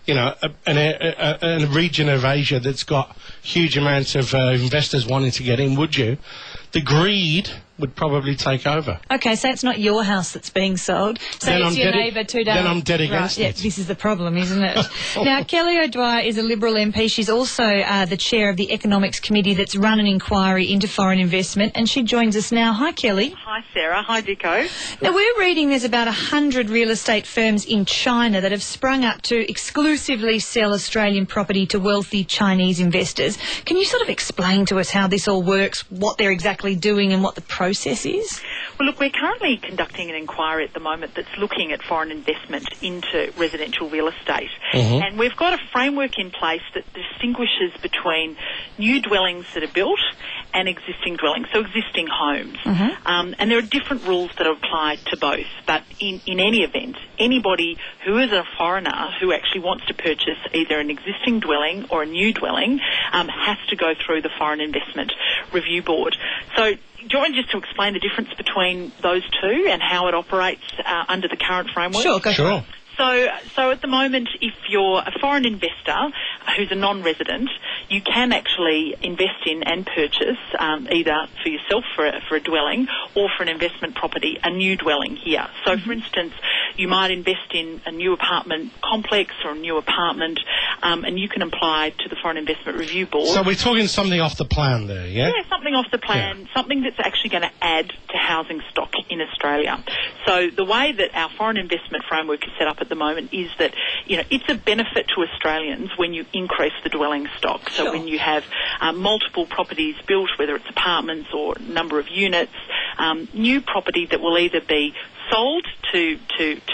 you know, a region of Asia that's got huge amounts of investors wanting to get in, would you? The greed would probably take over. Okay, so it's not your house that's being sold. So Then it's I'm your dead neighbour 2 days. Then I'm dead against Yeah, it. this is the problem, isn't it? Now, Kelly O'Dwyer is a Liberal MP. She's also the chair of the Economics Committee that's run an inquiry into foreign investment, and she joins us now. Hi, Kelly. Hi, Sarah. Hi, Dicko. Now, we're reading there's about 100 real estate firms in China that have sprung up to exclusively sell Australian property to wealthy Chinese investors. Can you sort of explain to us how this all works, what they're exactly doing and what the process is? Well, look, we're currently conducting an inquiry at the moment that's looking at foreign investment into residential real estate. And we've got a framework in place that distinguishes between new dwellings that are built and existing dwellings, so existing homes. And there are different rules that apply to both. But in any event, anybody who is a foreigner who actually wants to purchase either an existing dwelling or a new dwelling has to go through the Foreign Investment Review Board. So do you want me just to explain the difference between those two and how it operates under the current framework? Sure, go for it. So at the moment, if you're a foreign investor who's a non-resident, you can actually invest in and purchase either for yourself for a dwelling or for an investment property, a new dwelling here. So, for instance, you might invest in a new apartment complex or a new apartment, and you can apply to the Foreign Investment Review Board. So we're talking something off the plan there, yeah? Yeah, something off the plan, something that's actually going to add to housing stock in Australia. So the way that our foreign investment framework is set up at the moment is that, you know, it's a benefit to Australians when you increase the dwelling stock. So when you have multiple properties built, whether it's apartments or number of units, new property that will either be sold to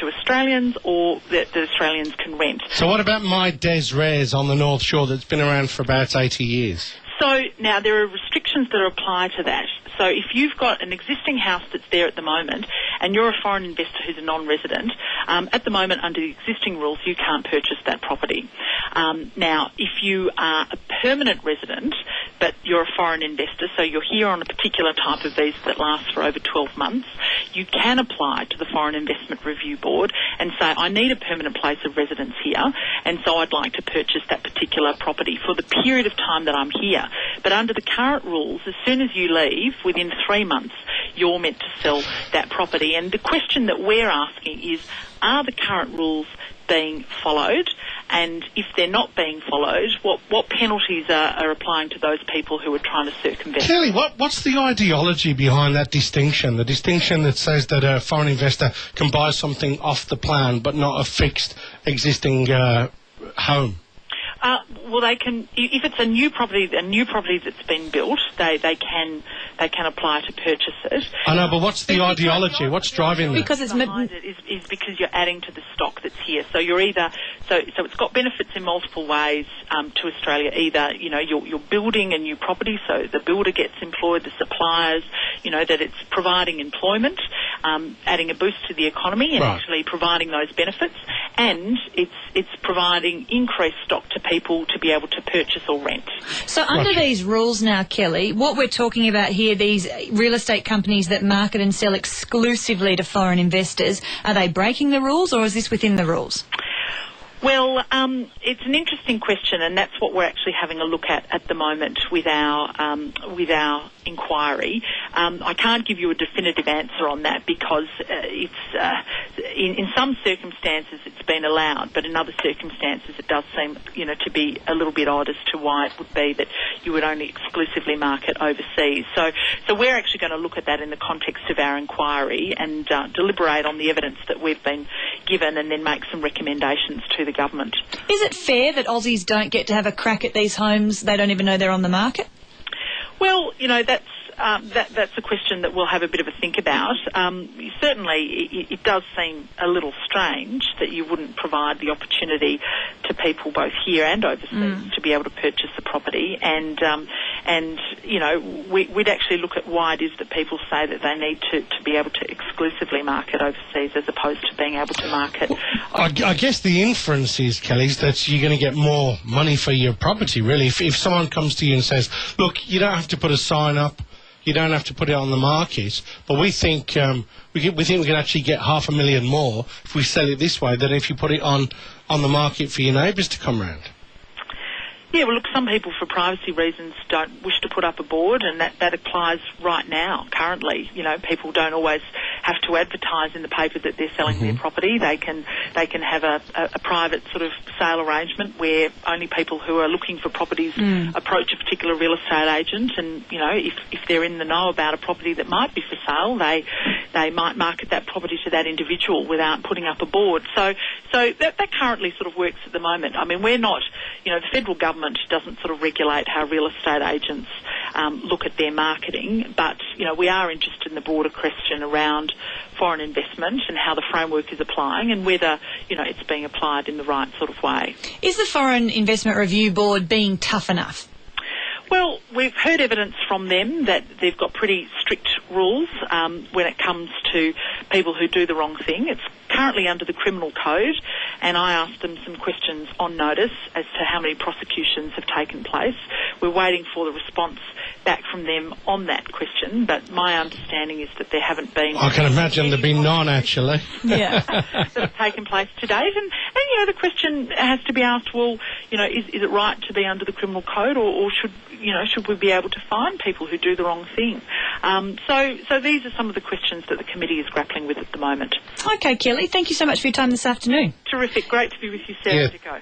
Australians or that Australians can rent. So what about my Des Res on the North Shore that's been around for about 80 years? So now there are restrictions that apply to that. So if you've got an existing house that's there at the moment and you're a foreign investor who's a non-resident, at the moment under the existing rules you can't purchase that property. Now if you are a permanent resident but you're a foreign investor, so you're here on a particular type of visa that lasts for over 12 months, you can apply to the Foreign Investment Review Board and say, I need a permanent place of residence here, and so I'd like to purchase that particular property for the period of time that I'm here. But under the current rules, as soon as you leave, within 3 months, you're meant to sell that property. And the question that we're asking is, are the current rules being followed? And if they're not being followed, what penalties are applying to those people who are trying to circumvent? Kelly, what's the ideology behind that distinction? The distinction that says that a foreign investor can buy something off the plan but not a fixed existing home? Well, they can, if it's a new property that's been built, they can apply to purchase it. I know, but what's the ideology? What's driving that? Because it's behind it is because you're adding to the stock that's here. So you're either so it's got benefits in multiple ways to Australia. Either you're building a new property, so the builder gets employed, the suppliers, that it's providing employment, adding a boost to the economy, and actually providing those benefits, and it's providing increased stock to people to be able to purchase or rent. So under these rules now, Kelly, what we're talking about here, these real estate companies that market and sell exclusively to foreign investors, are they breaking the rules or is this within the rules? Well, it's an interesting question, and that's what we're actually having a look at the moment with our inquiry. I can't give you a definitive answer on that because it's in some circumstances it's been allowed, but in other circumstances it does seem to be a little bit odd as to why it would be that you would only exclusively market overseas. So we're actually going to look at that in the context of our inquiry and deliberate on the evidence that we've been given, and then make some recommendations to the government. Is it fair that Aussies don't get to have a crack at these homes? They don't even know they're on the market? Well, that's a question that we'll have a bit of a think about. Certainly, it does seem a little strange that you wouldn't provide the opportunity to people both here and overseas to be able to purchase a property, and we'd actually look at why it is that people say that they need to be able to exclusively market overseas as opposed to being able to market. I guess the inference is, Kelly, is that you're going to get more money for your property, really. If someone comes to you and says, look, you don't have to put a sign up, you don't have to put it on the market, but we think we can actually get $500,000 more if we sell it this way than if you put it on on the market for your neighbours to come round? Yeah, well, look, some people for privacy reasons don't wish to put up a board, and that applies right now, currently. You know, people don't always have to advertise in the paper that they're selling their property. They can have a private sort of sale arrangement where only people who are looking for properties approach a particular real estate agent, and, you know, if they're in the know about a property that might be for sale, they might market that property to that individual without putting up a board. So that currently sort of works at the moment. I mean, we're not, you know, the federal government doesn't sort of regulate how real estate agents look at their marketing, but, you know, we are interested in the broader question around foreign investment and how the framework is applying and whether, you know, it's being applied in the right sort of way. Is the Foreign Investment Review Board being tough enough? Well, we've heard evidence from them that they've got pretty strict rules when it comes to people who do the wrong thing. It's currently under the criminal code, and I asked them some questions on notice as to how many prosecutions have taken place. We're waiting for the response back from them on that question, but my understanding is that there haven't been... I can imagine there've been none, actually. Yeah. that have taken place to date. And, you know, the question has to be asked, well, you know, is it right to be under the criminal code, or should we be able to find people who do the wrong thing? So these are some of the questions that the committee is grappling with at the moment. Okay, Kelly, thank you so much for your time this afternoon. Terrific. Great to be with you, Sarah. Yeah. Dicko.